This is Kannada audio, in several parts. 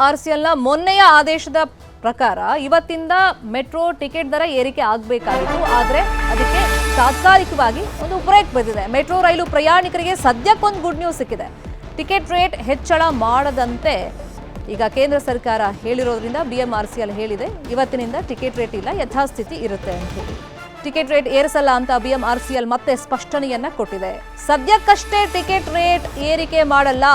ಆರ್ಸಿಎಲ್ನ ಮೊನ್ನೆಯ ಆದೇಶದ ಪ್ರಕಾರ ಇವತ್ತಿಂದ ಮೆಟ್ರೋ ಟಿಕೆಟ್ ದರ ಏರಿಕೆ ಆಗಬೇಕಾಗಿತ್ತು. ಆದರೆ ಅದಕ್ಕೆ ತಾತ್ಕಾಲಿಕವಾಗಿ ಒಂದು ಬ್ರೇಕ್ ಬಿದ್ದಿದೆ. ಮೆಟ್ರೋ ರೈಲು ಪ್ರಯಾಣಿಕರಿಗೆ ಸದ್ಯಕ್ಕೊಂದು ಗುಡ್ ನ್ಯೂಸ್ ಸಿಕ್ಕಿದೆ. ಟಿಕೆಟ್ ರೇಟ್ ಹೆಚ್ಚಳ ಮಾಡದಂತೆ ಈಗ ಕೇಂದ್ರ ಸರ್ಕಾರ ಹೇಳಿರೋದ್ರಿಂದ ಬಿಎಂಆರ್ಸಿಎಲ್ ಹೇಳಿದೆ, ಇವತ್ತಿನಿಂದ ಟಿಕೆಟ್ ರೇಟ್ ಇಲ್ಲ, ಯಥಾಸ್ಥಿತಿ ಇರುತ್ತೆ ಅಂತ ಹೇಳಿ. ಟಿಕೆಟ್ ರೇಟ್ ಏರಿಸಲ್ಲ ಅಂತ ಬಿಎಂಆರ್ಸಿಎಲ್ ಮತ್ತೆ ಸ್ಪಷ್ಟನೆಯನ್ನ ಕೊಟ್ಟಿದೆ. ಸದ್ಯಕ್ಕಷ್ಟೇ ಟಿಕೆಟ್ ರೇಟ್ ಏರಿಕೆ ಮಾಡಲ್ಲ.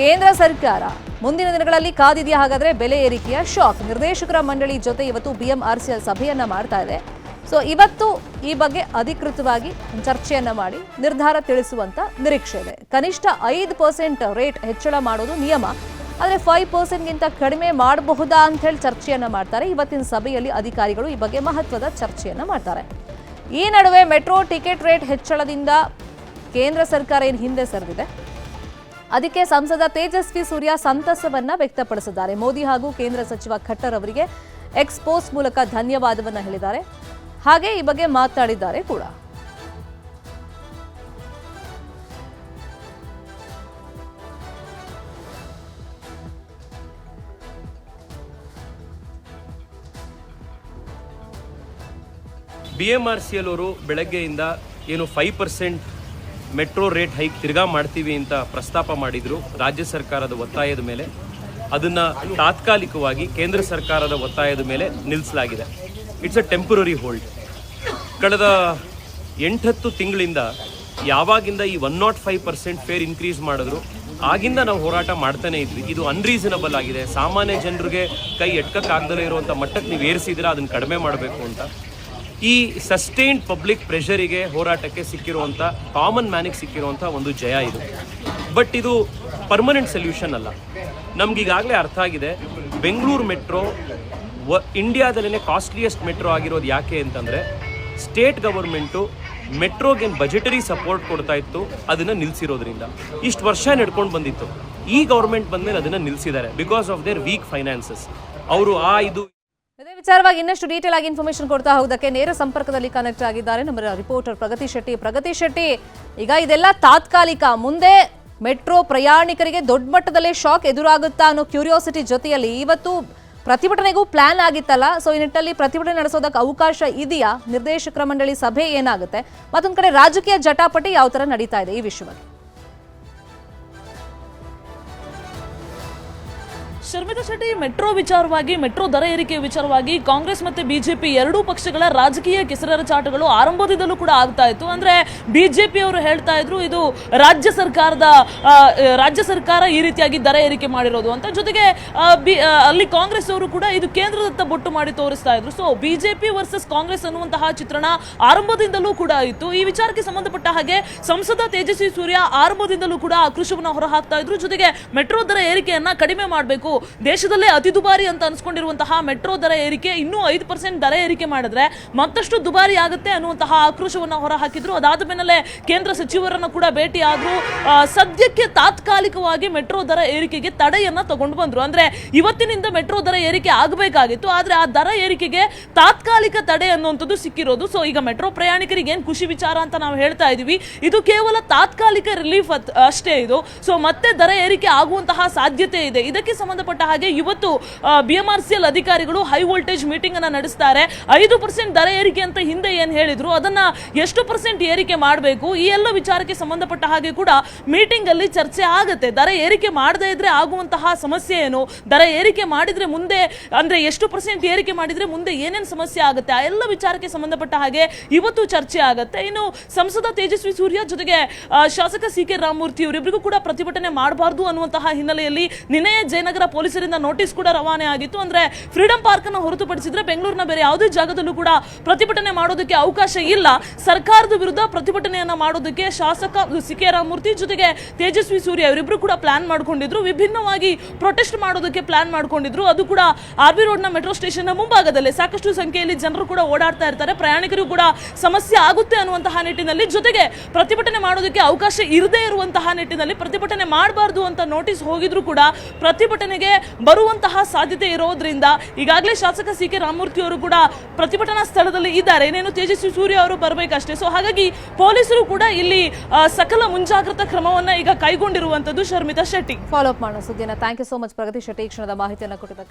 ಕೇಂದ್ರ ಸರ್ಕಾರ ಮುಂದಿನ ದಿನಗಳಲ್ಲಿ ಕಾದಿದೆಯಾ ಹಾಗಾದ್ರೆ ಬೆಲೆ ಏರಿಕೆಯ ಶಾಕ್? ನಿರ್ದೇಶಕರ ಮಂಡಳಿ ಜೊತೆ ಇವತ್ತು ಬಿಎಂಆರ್ಸಿಎಲ್ ಸಭೆಯನ್ನ ಮಾಡ್ತಾ ಇದೆ. ಸೊ ಇವತ್ತು ಈ ಬಗ್ಗೆ ಅಧಿಕೃತವಾಗಿ ಚರ್ಚೆಯನ್ನ ಮಾಡಿ ನಿರ್ಧಾರ ತಿಳಿಸುವಂತ ನಿರೀಕ್ಷೆ ಇದೆ. ಕನಿಷ್ಠ 5% ರೇಟ್ ಹೆಚ್ಚಳ ಮಾಡೋದು ನಿಯಮ, ಆದರೆ 5%ಗಿಂತ ಕಡಿಮೆ ಮಾಡಬಹುದಾ ಅಂತ ಹೇಳಿ ಚರ್ಚೆಯನ್ನ ಮಾಡ್ತಾರೆ. ಇವತ್ತಿನ ಸಭೆಯಲ್ಲಿ ಅಧಿಕಾರಿಗಳು ಈ ಬಗ್ಗೆ ಮಹತ್ವದ ಚರ್ಚೆಯನ್ನ ಮಾಡ್ತಾರೆ. ಈ ನಡುವೆ ಮೆಟ್ರೋ ಟಿಕೆಟ್ ರೇಟ್ ಹೆಚ್ಚಳದಿಂದ ಕೇಂದ್ರ ಸರ್ಕಾರ ಏನು ಹಿಂದೆ ಸರಿದಿದೆ, ಅದಕ್ಕೆ ಸಂಸದ ತೇಜಸ್ವಿ ಸೂರ್ಯ ಸಂತಸವನ್ನ ವ್ಯಕ್ತಪಡಿಸಿದ್ದಾರೆ. ಮೋದಿ ಹಾಗೂ ಕೇಂದ್ರ ಸಚಿವ ಖಟ್ಟರ್ ಅವರಿಗೆ ಎಕ್ಸ್ ಪೋಸ್ಟ್ ಮೂಲಕ ಧನ್ಯವಾದವನ್ನ ಹೇಳಿದ್ದಾರೆ. ಹಾಗೆ ಈ ಬಗ್ಗೆ ಮಾತನಾಡಿದ್ದಾರೆ ಕೂಡ. ಬಿಎಂಆರ್ಸಿಎಲ್ ಅವರು ಬೆಳಗ್ಗೆಯಿಂದ ಏನು 5% ಮೆಟ್ರೋ ರೇಟ್ ಹೈಕ್ ತಿರ್ಗಾ ಮಾಡ್ತೀವಿ ಅಂತ ಪ್ರಸ್ತಾಪ ಮಾಡಿದ್ರು ರಾಜ್ಯ ಸರ್ಕಾರದ ಒತ್ತಾಯದ ಮೇಲೆ. ಅದನ್ನು ತಾತ್ಕಾಲಿಕವಾಗಿ ಕೇಂದ್ರ ಸರ್ಕಾರದ ಒತ್ತಾಯದ ಮೇಲೆ ನಿಲ್ಲಿಸಲಾಗಿದೆ. It's a temporary hold. ಕಳೆದ 8-10 ತಿಂಗಳಿಂದ ಯಾವಾಗಿಂದ ಈ 105% ಫೇರ್ ಇನ್ಕ್ರೀಸ್ ಮಾಡಿದ್ರು ಆಗಿಂದ ನಾವು ಹೋರಾಟ ಮಾಡ್ತಾನೆ ಇದ್ವಿ. ಇದು ಅನ್ರೀಸನಬಲ್ ಆಗಿದೆ. ಸಾಮಾನ್ಯ ಜನರಿಗೆ ಕೈ ಎಟ್ಕಕ್ಕಾಗ್ದಲೇ ಇರುವಂಥ ಮಟ್ಟಕ್ಕೆ ನೀವು ಏರಿಸಿದ್ರೆ ಅದನ್ನು ಕಡಿಮೆ ಮಾಡಬೇಕು ಅಂತ. ಈ ಸಸ್ಟೈನ್ಡ್ ಪಬ್ಲಿಕ್ ಪ್ರೆಷರಿಗೆ ಹೋರಾಟಕ್ಕೆ ಸಿಕ್ಕಿರುವಂಥ, ಕಾಮನ್ ಮ್ಯಾನಿಗೆ ಸಿಕ್ಕಿರುವಂಥ ಒಂದು ಜಯ ಇದು. ಬಟ್ ಇದು ಪರ್ಮನೆಂಟ್ ಸೊಲ್ಯೂಷನ್ ಅಲ್ಲ. ನಮಗೀಗಾಗಲೇ ಅರ್ಥ ಆಗಿದೆ, ಬೆಂಗಳೂರು ಮೆಟ್ರೋ ಇಂಡಿಯಾದಲ್ಲೇ ಕಾಸ್ಟ್ಲಿಯೆಸ್ಟ್ ಮೆಟ್ರೋ ಆಗಿರೋದು ಯಾಕೆ ಅಂತಂದರೆ ಸ್ಟೇಟ್ ಗವರ್ಮೆಂಟು ಮೆಟ್ರೋಗೇನು ಬಜೆಟರಿ ಸಪೋರ್ಟ್ ಕೊಡ್ತಾ ಇತ್ತು, ಅದನ್ನು ನಿಲ್ಲಿಸಿರೋದ್ರಿಂದ. ಇಷ್ಟು ವರ್ಷ ನಡ್ಕೊಂಡು ಬಂದಿತ್ತು. ಈ ಗೌರ್ಮೆಂಟ್ ಬಂದಮೇಲೆ ಅದನ್ನು ನಿಲ್ಲಿಸಿದ್ದಾರೆ because of their weak finances. ಅವರು ಇದೇ ವಿಚಾರವಾಗಿ ಇನ್ನಷ್ಟು ಡೀಟೇಲ್ ಆಗಿ ಇನ್ಫಾರ್ಮೇಶನ್ ಕೊಡ್ತಾ ಹೋಗೋದಕ್ಕೆ ನೇರ ಸಂಪರ್ಕದಲ್ಲಿ ಕನೆಕ್ಟ್ ಆಗಿದ್ದಾರೆ ನಮ್ಮ ರಿಪೋರ್ಟರ್ ಪ್ರಗತಿ ಶೆಟ್ಟಿ. ಈಗ ಇದೆಲ್ಲ ತಾತ್ಕಾಲಿಕ, ಮುಂದೆ ಮೆಟ್ರೋ ಪ್ರಯಾಣಿಕರಿಗೆ ದೊಡ್ಡ ಮಟ್ಟದಲ್ಲೇ ಶಾಕ್ ಎದುರಾಗುತ್ತಾ ಅನ್ನೋ ಕ್ಯೂರಿಯಾಸಿಟಿ ಜೊತೆಯಲ್ಲಿ ಇವತ್ತು ಪ್ರತಿಭಟನೆಗೂ ಪ್ಲಾನ್ ಆಗಿತ್ತಲ್ಲ. ಸೊ ಈ ನಿಟ್ಟಿನಲ್ಲಿ ಪ್ರತಿಭಟನೆ ನಡೆಸೋದಕ್ಕೆ ಅವಕಾಶ ಇದೆಯಾ? ನಿರ್ದೇಶಕರ ಮಂಡಳಿ ಸಭೆ ಏನಾಗುತ್ತೆ? ಮತ್ತೊಂದು ಕಡೆ ರಾಜಕೀಯ ಜಟಾಪಟಿ ಯಾವ ತರ ನಡೀತಾ ಇದೆ ಈ ವಿಷಯವಾಗಿ? ಶರ್ಮಿತಾ ಶೆಟ್ಟಿ, ಮೆಟ್ರೋ ವಿಚಾರವಾಗಿ, ಮೆಟ್ರೋ ದರ ಏರಿಕೆ ವಿಚಾರವಾಗಿ ಕಾಂಗ್ರೆಸ್ ಮತ್ತೆ ಬಿಜೆಪಿ ಎರಡೂ ಪಕ್ಷಗಳ ರಾಜಕೀಯ ಕೆಸರೆರಚಾಟಗಳು ಆರಂಭದಿಂದಲೂ ಕೂಡ ಆಗ್ತಾ ಇತ್ತು. ಅಂದ್ರೆ ಬಿಜೆಪಿ ಅವರು ಹೇಳ್ತಾ ಇದ್ರು ಇದು ರಾಜ್ಯ ಸರ್ಕಾರ ಈ ರೀತಿಯಾಗಿ ದರ ಏರಿಕೆ ಮಾಡಿರೋದು ಅಂತ. ಜೊತೆಗೆ ಅಲ್ಲಿ ಕಾಂಗ್ರೆಸ್ ಅವರು ಕೂಡ ಇದು ಕೇಂದ್ರದತ್ತ ಬೊಟ್ಟು ಮಾಡಿ ತೋರಿಸ್ತಾ ಇದ್ರು. ಸೊ ಬಿಜೆಪಿ ವರ್ಸಸ್ ಕಾಂಗ್ರೆಸ್ ಅನ್ನುವಂತಹ ಚಿತ್ರಣ ಆರಂಭದಿಂದಲೂ ಕೂಡ ಇತ್ತು. ಈ ವಿಚಾರಕ್ಕೆ ಸಂಬಂಧಪಟ್ಟ ಹಾಗೆ ಸಂಸದ ತೇಜಸ್ವಿ ಸೂರ್ಯ ಆರಂಭದಿಂದಲೂ ಕೂಡ ಆಕ್ರೋಶವನ್ನು ಹೊರಹಾಕ್ತಾ ಇದ್ರು. ಜೊತೆಗೆ ಮೆಟ್ರೋ ದರ ಏರಿಕೆಯನ್ನ ಕಡಿಮೆ ಮಾಡಬೇಕು, ದೇಶದಲ್ಲೇ ಅತಿ ದುಬಾರಿ ಅಂತ ಅನ್ಸ್ಕೊಂಡಿರುವಂತಹ ಮೆಟ್ರೋ ದರ ಏರಿಕೆ ಇನ್ನೂ 5% ದರ ಏರಿಕೆ ಮಾಡಿದ್ರೆ ಮತ್ತಷ್ಟು ದುಬಾರಿ ಆಗುತ್ತೆ ಅನ್ನುವಂತಹ ಆಕ್ರೋಶವನ್ನು ಹೊರಹಾಕಿದ್ರು. ಅದಾದ ಮೇಲೆ ಕೇಂದ್ರ ಸಚಿವರನ್ನು ಕೂಡ ಭೇಟಿ ಆದ್ರು. ಸದ್ಯಕ್ಕೆ ತಾತ್ಕಾಲಿಕವಾಗಿ ಮೆಟ್ರೋ ದರ ಏರಿಕೆಗೆ ತಡೆಯನ್ನ ತಗೊಂಡು ಬಂದ್ರು. ಅಂದ್ರೆ ಇವತ್ತಿನಿಂದ ಮೆಟ್ರೋ ದರ ಏರಿಕೆ ಆಗಬೇಕಾಗಿತ್ತು, ಆದ್ರೆ ಆ ದರ ಏರಿಕೆಗೆ ತಾತ್ಕಾಲಿಕ ತಡೆ ಅನ್ನುವಂಥದ್ದು ಸಿಕ್ಕಿರೋದು. ಸೊ ಈಗ ಮೆಟ್ರೋ ಪ್ರಯಾಣಿಕರಿಗೆ ಏನ್ ಖುಷಿ ವಿಚಾರ ಅಂತ ನಾವು ಹೇಳ್ತಾ ಇದೀವಿ, ಇದು ಕೇವಲ ತಾತ್ಕಾಲಿಕ ರಿಲೀಫ್ ಅಷ್ಟೇ ಇದು. ಸೊ ಮತ್ತೆ ದರ ಏರಿಕೆ ಆಗುವಂತಹ ಸಾಧ್ಯತೆ ಇದೆ. ಇದಕ್ಕೆ ಸಂಬಂಧಪಟ್ಟ ಹಾಗೆ ಇವತ್ತು ಬಿಎಂಆರ್ಸಿಎಲ್ ಅಧಿಕಾರಿಗಳು ಹೈ ವೋಲ್ಟೇಜ್ ಮೀಟಿಂಗ್ ಅನ್ನ ನಡೆಸ್ತಾರೆ. 5% ದರ ಏರಿಕೆ ಅಂತ ಹಿಂದೆ ಏನ್ ಹೇಳಿದ್ರು ಅದನ್ನ ಎಷ್ಟು % ಏರಿಕೆ ಮಾಡಬೇಕು, ಈ ಎಲ್ಲ ವಿಚಾರಕ್ಕೆ ಸಂಬಂಧಪಟ್ಟ ಹಾಗೆ ಕೂಡ ಮೀಟಿಂಗ್ ಅಲ್ಲಿ ಚರ್ಚೆ ಆಗುತ್ತೆ. ದರ ಏರಿಕೆ ಮಾಡದೇ ಇದ್ರೆ ಆಗುವಂತಹ ಸಮಸ್ಯೆ ಏನು, ದರ ಏರಿಕೆ ಮಾಡಿದ್ರೆ ಮುಂದೆ ಅಂದ್ರೆ ಎಷ್ಟು % ಏರಿಕೆ ಮಾಡಿದ್ರೆ ಮುಂದೆ ಏನೇನು ಸಮಸ್ಯೆ ಆಗುತ್ತೆ, ಆ ಎಲ್ಲ ವಿಚಾರಕ್ಕೆ ಸಂಬಂಧಪಟ್ಟ ಹಾಗೆ ಇವತ್ತು ಚರ್ಚೆ ಆಗುತ್ತೆ. ಇನ್ನು ಸಂಸದ ತೇಜಸ್ವಿ ಸೂರ್ಯ ಜೊತೆಗೆ ಶಾಸಕ ಸಿ.ಕೆ. ರಾಮಮೂರ್ತಿ ಇವರಿಬ್ಬರಿಗೂ ಕೂಡ ಪ್ರತಿಭಟನೆ ಮಾಡಬಾರ್ದು ಅನ್ನುವಂತಹ ಹಿನ್ನೆಲೆಯಲ್ಲಿ ನಿನ್ನೆ ಜಯನಗರ ಪೊಲೀಸರಿಂದ ನೋಟಿಸ್ ಕೂಡ ರವಾನೆ ಆಗಿತ್ತು. ಅಂದ್ರೆ ಫ್ರೀಡಂ ಪಾರ್ಕ್ ಅನ್ನು ಹೊರತುಪಡಿಸಿದ್ರೆ ಬೆಂಗಳೂರಿನ ಬೇರೆ ಯಾವುದೇ ಜಾಗದಲ್ಲೂ ಕೂಡ ಪ್ರತಿಭಟನೆ ಮಾಡೋದಕ್ಕೆ ಅವಕಾಶ ಇಲ್ಲ. ಸರ್ಕಾರದ ವಿರುದ್ಧ ಪ್ರತಿಭಟನೆಯನ್ನ ಮಾಡೋದಕ್ಕೆ ಶಾಸಕ ಸಿ.ಕೆ. ರಾಮಮೂರ್ತಿ ಜೊತೆಗೆ ತೇಜಸ್ವಿ ಸೂರ್ಯ ಇವರಿಬ್ರು ಕೂಡ ಪ್ಲಾನ್ ಮಾಡ್ಕೊಂಡಿದ್ರು. ವಿಭಿನ್ನವಾಗಿ ಪ್ರೊಟೆಸ್ಟ್ ಮಾಡೋದಕ್ಕೆ ಪ್ಲಾನ್ ಮಾಡ್ಕೊಂಡಿದ್ರು. ಅದು ಕೂಡ ಆರ್ಬಿ ರೋಡ್ ನ ಮೆಟ್ರೋ ಸ್ಟೇಷನ್ ನ ಮುಂಭಾಗದಲ್ಲಿ ಸಾಕಷ್ಟು ಸಂಖ್ಯೆಯಲ್ಲಿ ಜನರು ಕೂಡ ಓಡಾಡ್ತಾ ಇರ್ತಾರೆ. ಪ್ರಯಾಣಿಕರು ಕೂಡ ಸಮಸ್ಯೆ ಆಗುತ್ತೆ ಅನ್ನುವಂತಹ ನಿಟ್ಟಿನಲ್ಲಿ, ಜೊತೆಗೆ ಪ್ರತಿಭಟನೆ ಮಾಡೋದಕ್ಕೆ ಅವಕಾಶ ಇರದೇ ಇರುವಂತಹ ನಿಟ್ಟಿನಲ್ಲಿ ಪ್ರತಿಭಟನೆ ಮಾಡಬಾರ್ದು ಅಂತ ನೋಟಿಸ್ ಹೋಗಿದ್ರು ಕೂಡ ಪ್ರತಿಭಟನೆಗೆ ಜೊತೆಗೆ ಬರುವಂತಹ ಸಾಧ್ಯತೆ ಇರೋದ್ರಿಂದ ಈಗಾಗಲೇ ಶಾಸಕ ಸಿ ಕೆ ರಾಮಮೂರ್ತಿ ಅವರು ಕೂಡ ಪ್ರತಿಭಟನಾ ಸ್ಥಳದಲ್ಲಿ ಇದ್ದಾರೆ. ಇನ್ನೇನು ತೇಜಸ್ವಿ ಸೂರ್ಯ ಅವರು ಬರಬೇಕಷ್ಟೇ. ಸೊ ಹಾಗಾಗಿ ಪೊಲೀಸರು ಕೂಡ ಇಲ್ಲಿ ಸಕಲ ಮುಂಜಾಗ್ರತಾ ಕ್ರಮವನ್ನ ಈಗ ಕೈಗೊಂಡಿರುವಂತದ್ದು. ಶರ್ಮಿತಾ ಶೆಟ್ಟಿ, ಫಾಲೋ ಅಪ್ ಮಾಡೋ ಸುದ್ದಿನ. ಥ್ಯಾಂಕ್ ಯು ಸೋ ಮಚ್ ಪ್ರಗತಿ ಶೆಟ್ಟಿ, ಈ ಕ್ಷಣದ ಮಾಹಿತಿಯನ್ನು ಕೊಟ್ಟಿದ್ದಕ್ಕೆ.